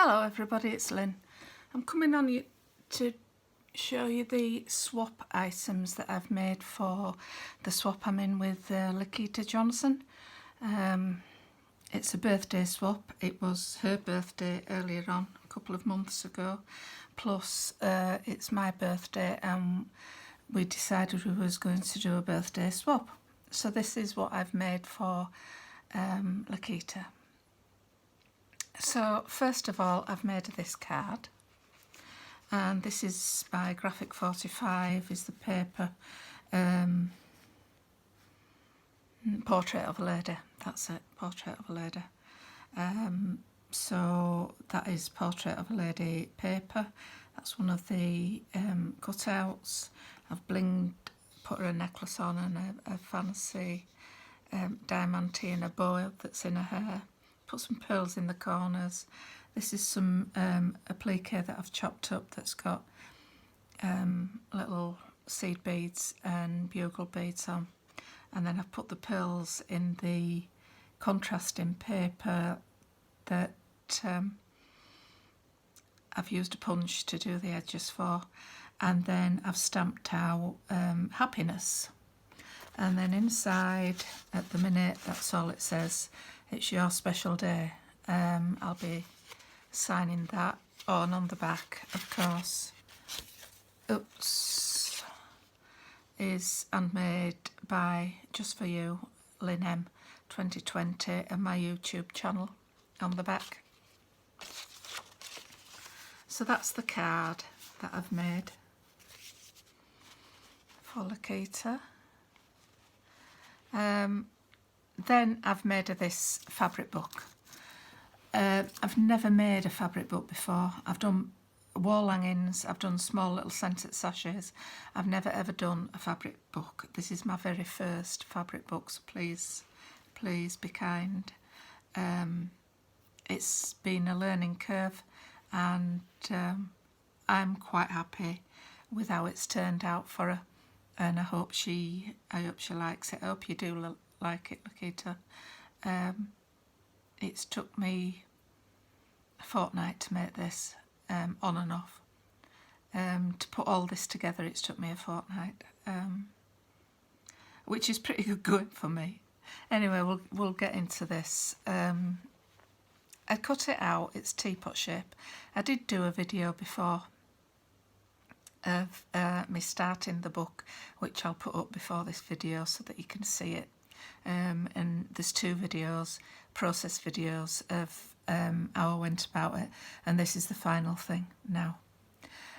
Hello everybody, it's Lynn. I'm coming on you to show you the swap items that I've made for the swap I'm in with Laquetta Johnson. It's a birthday swap. It was her birthday earlier on, a couple of months ago, plus it's my birthday and we decided we was going to do a birthday swap. So this is what I've made for Laquetta. So first of all, I've made this card, and this is by Graphic 45, is the paper, portrait of a lady, that's it, portrait of a lady. So that is portrait of a lady paper. That's one of the cutouts. I've blinged, put her a necklace on and a fancy diamantine, a bow that's in her hair. Put some pearls in the corners. This is some applique that I've chopped up that's got little seed beads and bugle beads on. And then I've put the pearls in the contrasting paper that I've used a punch to do the edges for. And then I've stamped out happiness. And then inside, at the minute, that's all it says. It's your special day. I'll be signing that on the back, of course. Oops. Is handmade by Just For You, Lynn M 2020, and my YouTube channel on the back. So that's the card that I've made for Laquetta. Then I've made this fabric book. I've never made a fabric book before. I've done wall hangings, I've done small little scented sachets. I've never ever done a fabric book. This is my very first fabric book, so please be kind. It's been a learning curve, and I'm quite happy with how it's turned out for her, and I hope she likes it. I hope you do like it, Laquetta. It's took me a fortnight to make this, on and off. To put all this together, it's took me a fortnight, which is pretty good going for me. Anyway, we'll get into this. I cut it out, it's teapot shape. I did do a video before of me starting the book, which I'll put up before this video so that you can see it. And there's two videos, process videos of how I went about it, and this is the final thing now.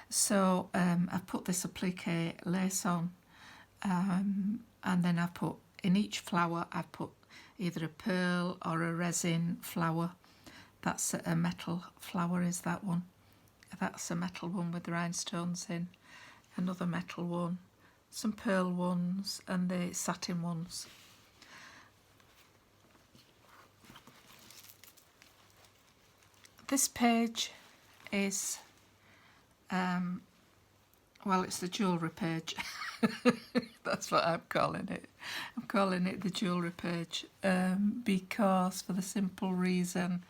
So I've put this applique lace on, and then I've put, in each flower I've put either a pearl or a resin flower. That's a metal flower, is that one. That's a metal one with the rhinestones in, another metal one, some pearl ones and the satin ones. This page is, well, it's the jewellery page. That's what I'm calling it. I'm calling it the jewellery page because, for the simple reason,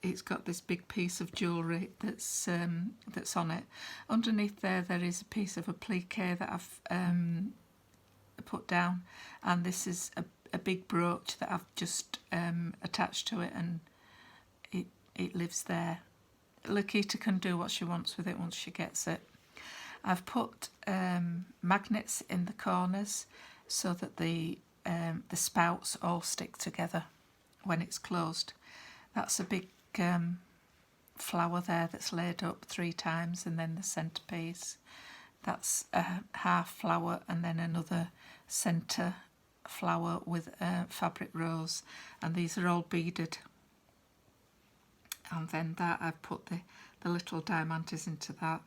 it's got this big piece of jewellery that's on it. Underneath there is a piece of applique that I've put down, and this is a big brooch that I've just attached to it, and it lives there. Laquetta can do what she wants with it once she gets it. I've put magnets in the corners so that the spouts all stick together when it's closed. That's a big flower there that's laid up 3 times, and then the centrepiece. That's a half flower, and then another centre flower with a fabric rose, and these are all beaded. And then that, I've put the little diamantes into that,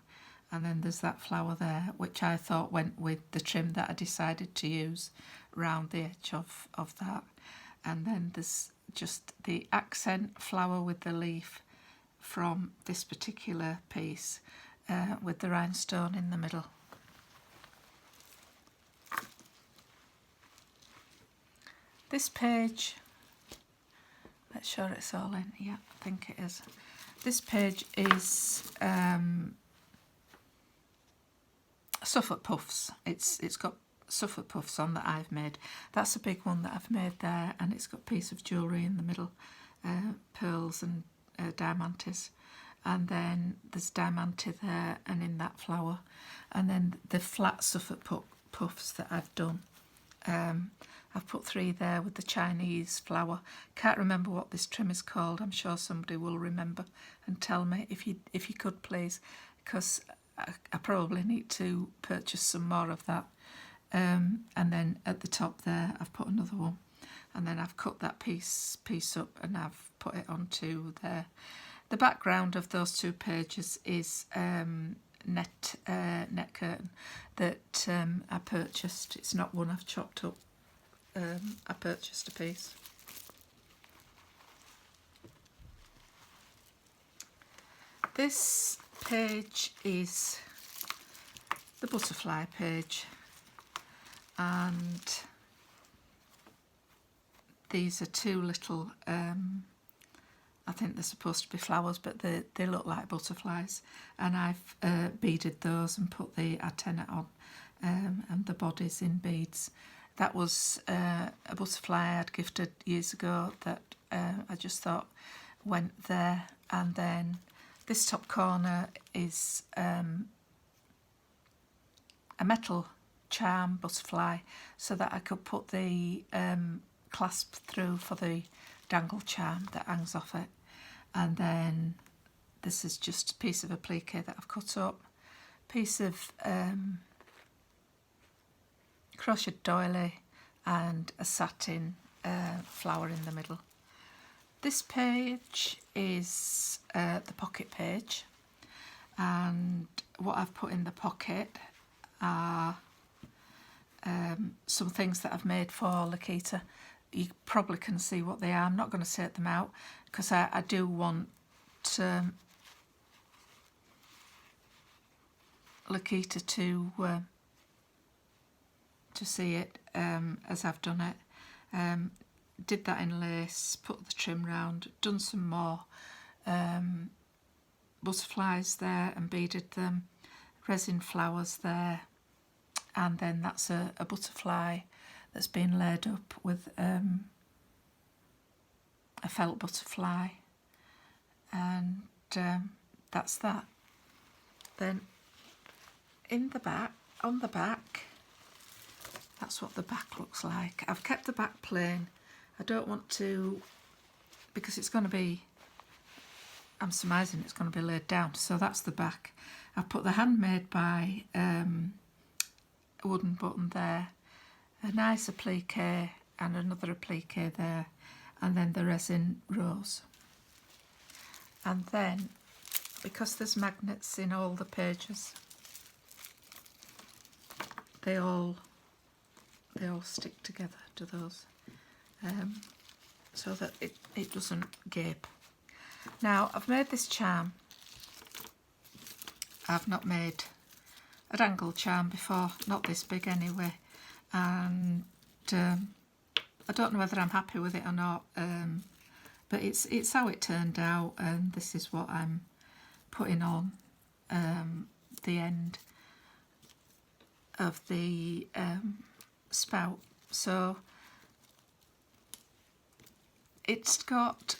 and then there's that flower there, which I thought went with the trim that I decided to use round the edge of that. And then there's just the accent flower with the leaf from this particular piece with the rhinestone in the middle. This page, let's sure it's all in. Yeah, I think it is. This page is Suffolk puffs. It's got Suffolk puffs on that I've made. That's a big one that I've made there, and it's got a piece of jewellery in the middle, pearls and diamantes, and then there's diamante there and in that flower, and then the flat Suffolk puffs that I've done. I've put 3 there with the Chinese flower. Can't remember what this trim is called. I'm sure somebody will remember and tell me if you could, please, because I probably need to purchase some more of that. And then at the top there I've put another one, and then I've cut that piece up and I've put it onto there. The background of those 2 pages is net curtain that I purchased. It's not one I've chopped up. I purchased a piece. This page is the butterfly page, and these are 2 little I think they're supposed to be flowers, but they look like butterflies, and I've beaded those and put the antenna on, and the bodies in beads. That was a butterfly I had gifted years ago that I just thought went there. And then this top corner is a metal charm butterfly, so that I could put the clasp through for the dangle charm that hangs off it. And then this is just a piece of applique that I've cut up, piece of crochet doily, and a satin flower in the middle. This page is the pocket page, and what I've put in the pocket are some things that I've made for Laquetta. You probably can see what they are. I'm not going to say them out because I do want Laquetta to see it as I've done it. Did that in lace, put the trim round, done some more butterflies there and beaded them, resin flowers there, and then that's a butterfly that's been laid up with a felt butterfly, and that's that. Then in the back, on the back, that's what the back looks like. I've kept the back plain. I don't want to, because it's going to be, I'm surmising it's going to be laid down, so that's the back. I've put the handmade by a wooden button there, a nice applique and another applique there, and then the resin rose. And then, because there's magnets in all the pages, they all stick together to those, so that it doesn't gape. Now, I've made this charm. I've not made a dangle charm before, not this big anyway, and I don't know whether I'm happy with it or not, but it's how it turned out, and this is what I'm putting on the end of the spout. So it's got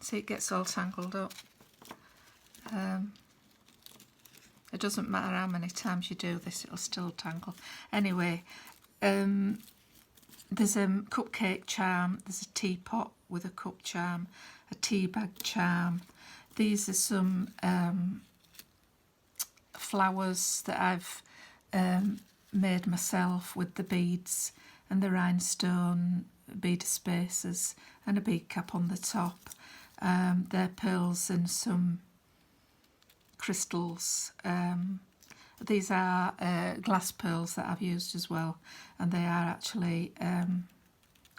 see, it gets all tangled up. It doesn't matter how many times you do this, it'll still tangle. Anyway, there's a cupcake charm, there's a teapot with a cup charm, a tea bag charm. These are some flowers that I've made myself with the beads and the rhinestone bead spacers and a bead cap on the top. They're pearls and some crystals. These are glass pearls that I've used as well, and they are actually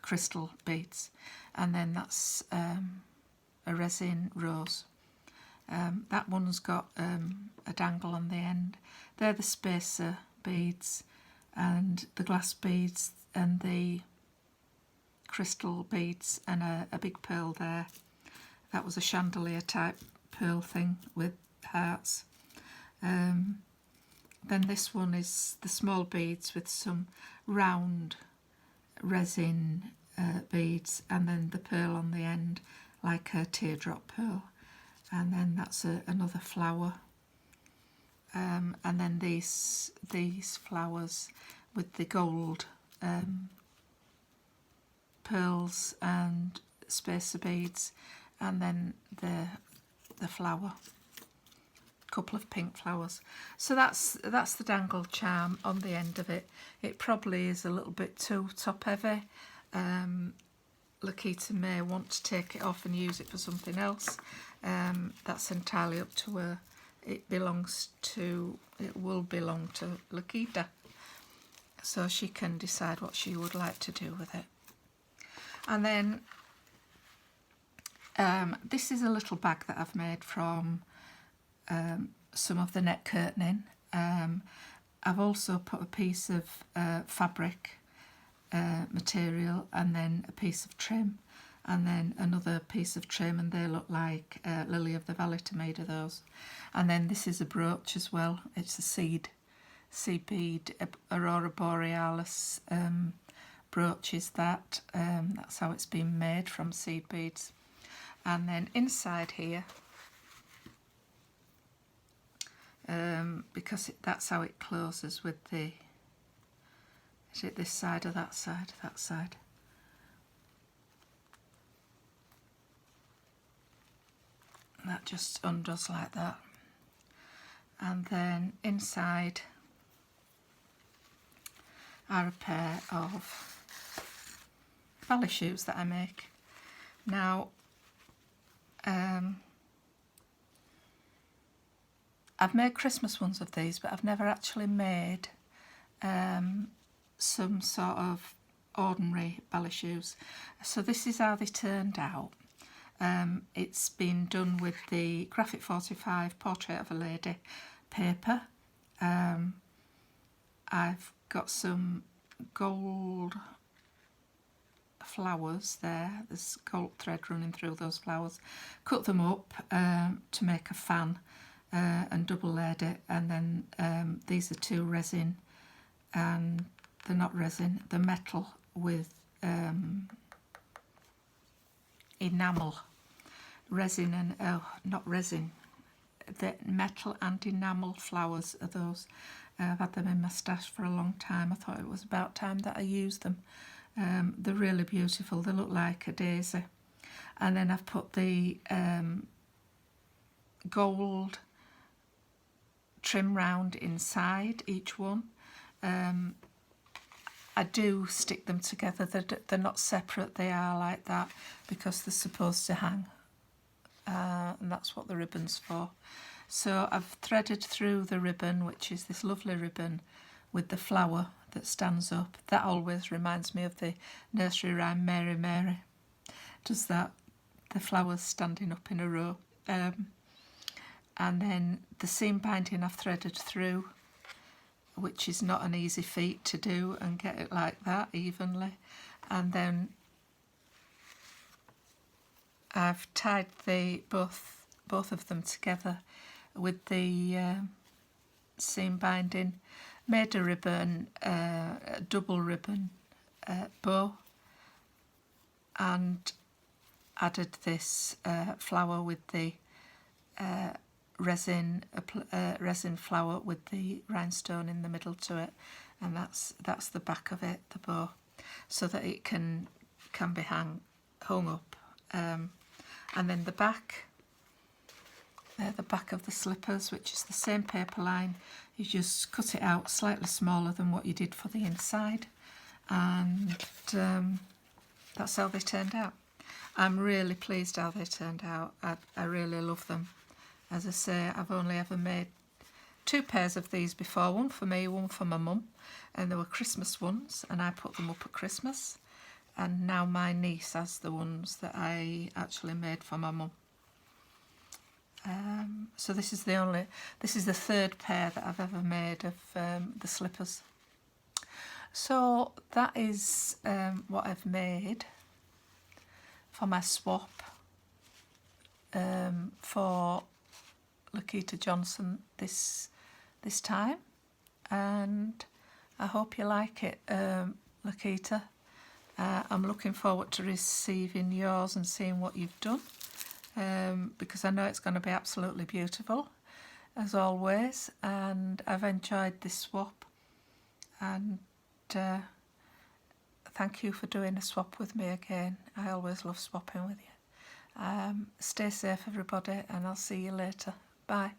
crystal beads. And then that's a resin rose. That one's got a dangle on the end. They're the spacer beads, and the glass beads and the crystal beads, and a big pearl there. That was a chandelier type pearl thing with hearts. Then this one is the small beads with some round resin beads, and then the pearl on the end like a teardrop pearl. And then that's another flower. And then these flowers with the gold pearls and spacer beads, and then the flower, couple of pink flowers. So that's the dangle charm on the end of it. It probably is a little bit too top heavy. Laquetta may want to take it off and use it for something else. That's entirely up to her. It will belong to Laquetta, so she can decide what she would like to do with it. And then this is a little bag that I've made from some of the net curtaining. I've also put a piece of fabric material, and then a piece of trim, and then another piece of trim, and they look like Lily of the Valley to made of those. And then this is a brooch as well. It's a seed bead, Aurora Borealis brooch is that. That's how it's been made, from seed beads. And then inside here, because that's how it closes with the, is it this side or that side? That side. That just undoes like that. And then inside are a pair of ballet shoes that I make. Now, I've made Christmas ones of these, but I've never actually made some sort of ordinary ballet shoes. So this is how they turned out. It's been done with the Graphic 45 Portrait of a Lady paper. I've got some gold flowers there. There's gold thread running through those flowers. Cut them up to make a fan and double layered it. And then these are two resin, and they're not resin, they're metal with enamel. Resin and, not resin, the metal and enamel flowers are those. I've had them in my stash for a long time. I thought it was about time that I used them. They're really beautiful. They look like a daisy. And then I've put the gold trim round inside each one. I do stick them together. They're not separate. They are like that because they're supposed to hang. And that's what the ribbon's for. So I've threaded through the ribbon, which is this lovely ribbon with the flower that stands up. That always reminds me of the nursery rhyme Mary Mary. Does that, the flowers standing up in a row. And then the seam binding I've threaded through, which is not an easy feat to do and get it like that evenly. And then I've tied both of them together with the seam binding, made a ribbon, a double ribbon bow, and added this flower with the resin flower with the rhinestone in the middle to it, and that's the back of it, the bow, so that it can be hung up. And then the back of the slippers, which is the same paper line. You just cut it out slightly smaller than what you did for the inside, and that's how they turned out. I'm really pleased how they turned out. I really love them. As I say, I've only ever made 2 pairs of these before, one for me, one for my mum, and they were Christmas ones, and I put them up at Christmas. And now my niece has the ones that I actually made for my mum. So this is the 3rd pair that I've ever made of the slippers. So that is what I've made for my swap for Laquetta Johnson this time, and I hope you like it, Laquetta. I'm looking forward to receiving yours and seeing what you've done, because I know it's going to be absolutely beautiful as always, and I've enjoyed this swap, and thank you for doing a swap with me again. I always love swapping with you. Stay safe everybody, and I'll see you later. Bye.